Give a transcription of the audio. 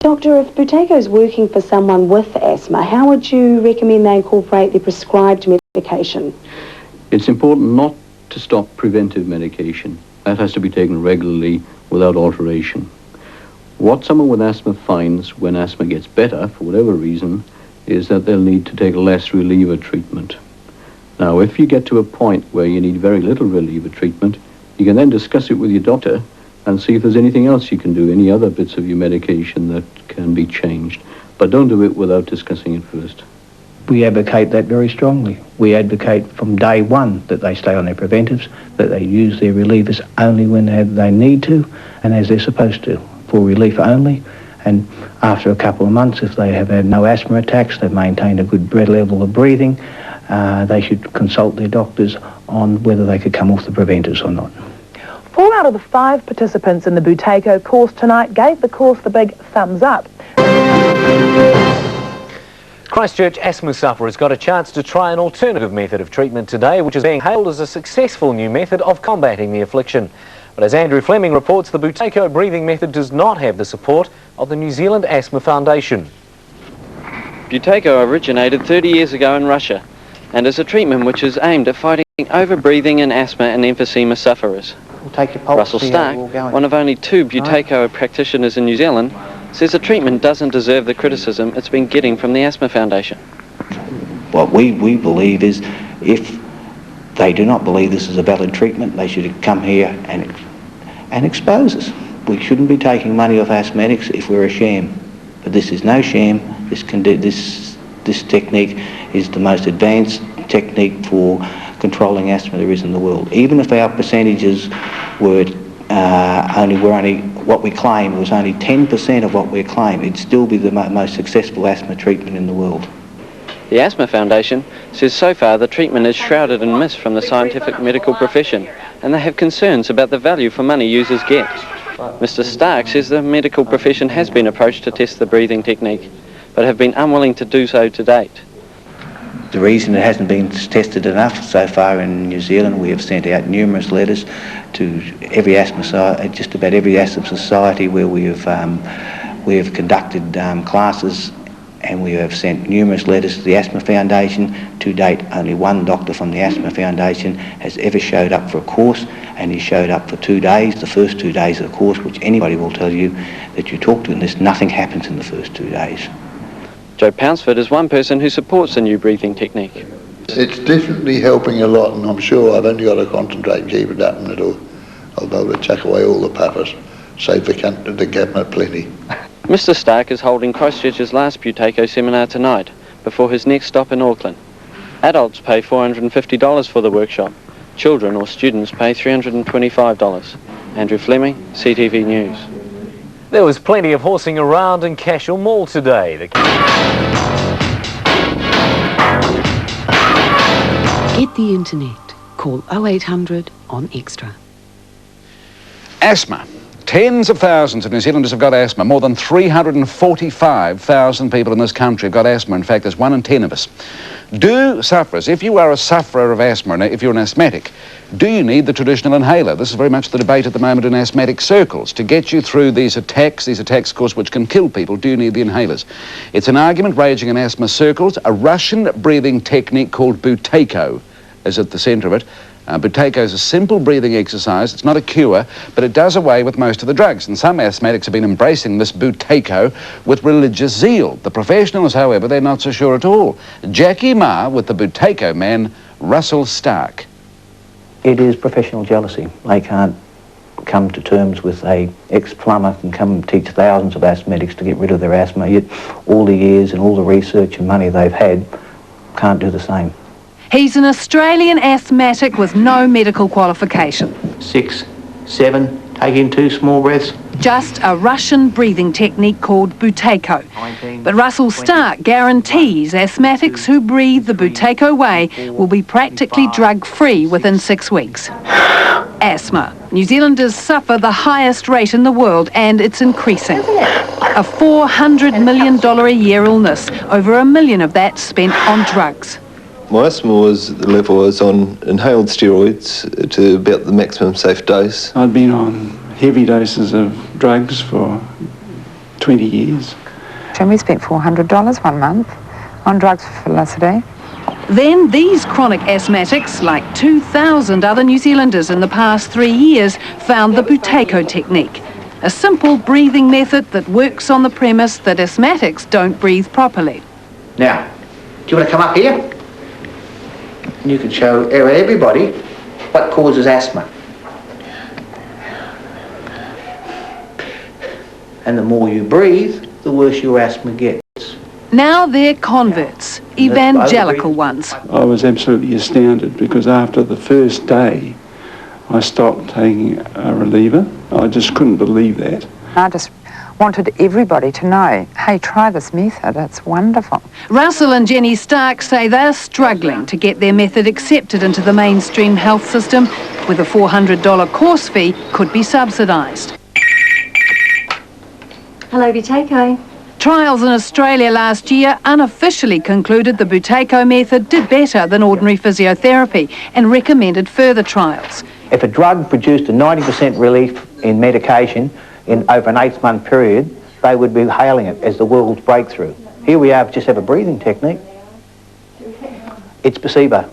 Doctor, if Buteyko is working for someone with asthma, how would you recommend they incorporate their prescribed medication? It's important not to stop preventive medication. That has to be taken regularly without alteration. What someone with asthma finds when asthma gets better, for whatever reason, is that they'll need to take less reliever treatment. Now, if you get to a point where you need very little reliever treatment, you can then discuss it with your doctor and see if there's anything else you can do, any other bits of your medication that can be changed. But don't do it without discussing it first. We advocate that very strongly. We advocate from day one that they stay on their preventives, that they use their relievers only when they need to and as they're supposed to, for relief only. And after a couple of months, if they have had no asthma attacks, they've maintained a good level of breathing, they should consult their doctors on whether they could come off the preventives or not. 4 out of the 5 participants in the Buteyko course tonight gave the course the big thumbs up. Christchurch asthma sufferers got a chance to try an alternative method of treatment today, which is being hailed as a successful new method of combating the affliction. But as Andrew Fleming reports, the Buteyko breathing method does not have the support of the New Zealand Asthma Foundation. Buteyko originated 30 years ago in Russia and is a treatment which is aimed at fighting overbreathing in asthma and emphysema sufferers. We'll take your pulse, Russell Stark, one of only 2 Buteyko practitioners in New Zealand, says the treatment doesn't deserve the criticism it's been getting from the Asthma Foundation. What we believe is, if they do not believe this is a valid treatment, they should come here and expose us. We shouldn't be taking money off asthmatics if we're a sham. But this is no sham. This technique is the most advanced technique for controlling asthma there is in the world. Even if our percentages were only what we claim was only 10% of what we claim, it'd still be the most successful asthma treatment in the world. The Asthma Foundation says so far the treatment is shrouded in mist from the scientific medical profession, and they have concerns about the value for money users get. Mr. Stark says the medical profession has been approached to test the breathing technique, but have been unwilling to do so to date. The reason it hasn't been tested enough so far in New Zealand, we have sent out numerous letters to every asthma, just about every asthma society where we have conducted classes, and we have sent numerous letters to the Asthma Foundation. To date, only one doctor from the Asthma Foundation has ever showed up for a course, and he showed up for 2 days, the first 2 days of the course, which anybody will tell you that you talk to, and nothing happens in the first 2 days. Joe Pounceford is one person who supports the new breathing technique. It's definitely helping a lot, and I'm sure I've only got to concentrate and keep it up, and I'll be able to chuck away all the puffers, save the cabinet plenty. Mr. Stark is holding Christchurch's last Buteyko seminar tonight, before his next stop in Auckland. Adults pay $450 for the workshop. Children or students pay $325. Andrew Fleming, CTV News. There was plenty of horsing around in Cashel Mall today. Get the internet. Call 0800 on Extra. Asthma. Tens of thousands of New Zealanders have got asthma. More than 345,000 people in this country have got asthma. In fact, there's 1 in 10 of us. Do sufferers, if you are a sufferer of asthma, and if you're an asthmatic, do you need the traditional inhaler? This is very much the debate at the moment in asthmatic circles. To get you through these attacks, of course, which can kill people, do you need the inhalers? It's an argument raging in asthma circles. A Russian breathing technique called Buteyko is at the centre of it. Buteyko is a simple breathing exercise. It's not a cure, but it does away with most of the drugs. And some asthmatics have been embracing this Buteyko with religious zeal. The professionals, however, they're not so sure at all. Jackie Ma with the Buteyko man, Russell Stark. It is professional jealousy. They can't come to terms with a ex-plumber and come and teach thousands of asthmatics to get rid of their asthma, yet all the years and all the research and money they've had can't do the same. He's an Australian asthmatic with no medical qualification. 6, 7, take in 2 small breaths. Just a Russian breathing technique called Buteyko. 19, But Russell Stark guarantees asthmatics who breathe the Buteyko way will be practically drug-free within 6 weeks. Asthma. New Zealanders suffer the highest rate in the world, and it's increasing. A $400 million a year illness, over $1 million of that spent on drugs. My asthma level was on inhaled steroids to about the maximum safe dose. I'd been on heavy doses of drugs for 20 years. And we spent $400 one month on drugs for felicity. Then these chronic asthmatics, like 2,000 other New Zealanders in the past 3 years, found the Buteyko technique, a simple breathing method that works on the premise that asthmatics don't breathe properly. Now, do you want to come up here? You can show everybody what causes asthma. And the more you breathe, the worse your asthma gets. Now they're converts, evangelical ones. I was absolutely astounded because after the first day, I stopped taking a reliever. I just couldn't believe that. I just wanted everybody to know, hey, try this method, it's wonderful. Russell and Jenny Stark say they're struggling to get their method accepted into the mainstream health system, with a $400 course fee could be subsidised. Hello, Buteyko. Trials in Australia last year unofficially concluded the Buteyko method did better than ordinary physiotherapy and recommended further trials. If a drug produced a 90% relief in medication in over an 8-month period, they would be hailing it as the world's breakthrough. Here we are, just have a breathing technique. It's placebo.